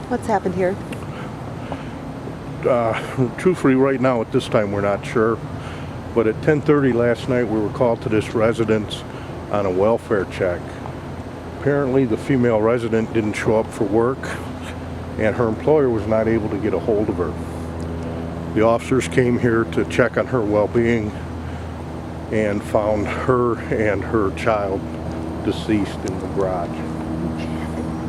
What's happened here? Truthfully, right now at this time we're not sure, but at 10:30 last night we were called to this residence on a welfare check. Apparently the female resident didn't show up for work and her employer was not able to get a hold of her. The officers came here to check on her well-being and found her and her child deceased in the garage.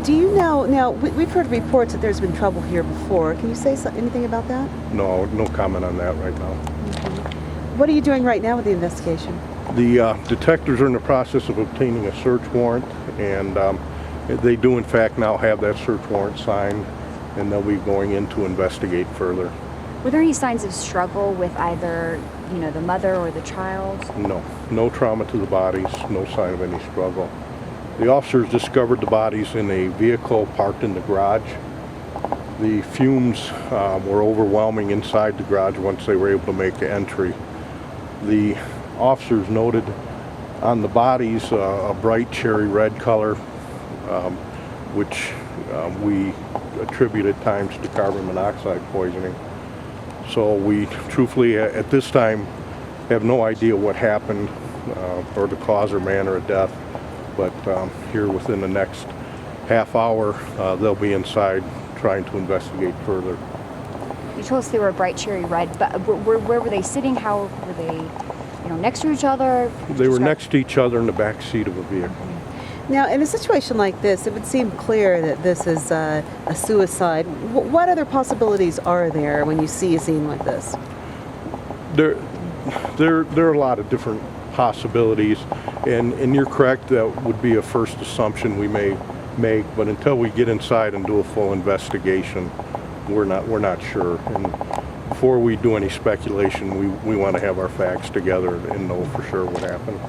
Do you know, now we've heard reports that there's been trouble here before. Can you say anything about that? No comment on that right now. What are you doing right now with the investigation? The detectives are in the process of obtaining a search warrant, and they do in fact now have that search warrant signed, and they'll be going in to investigate further. Were there any signs of struggle with either, the mother or the child? No trauma to the bodies, no sign of any struggle. The officers discovered the bodies in a vehicle parked in the garage. The fumes were overwhelming inside the garage once they were able to make the entry. The officers noted on the bodies a bright cherry red color, which we attribute at times to carbon monoxide poisoning. So we truthfully at this time have no idea what happened or the cause or manner of death, but here within the next half hour they'll be inside trying to investigate further. You told us they were a bright cherry red, but where were they sitting? How were they, next to each other? They were next to each other in the back seat of a vehicle. Now, in a situation like this, it would seem clear that this is a suicide. What other possibilities are there when you see a scene like this? There are a lot of different possibilities, and you're correct, that would be a first assumption we may make, but until we get inside and do a full investigation, we're not sure. And before we do any speculation, we want to have our facts together and know for sure what happened.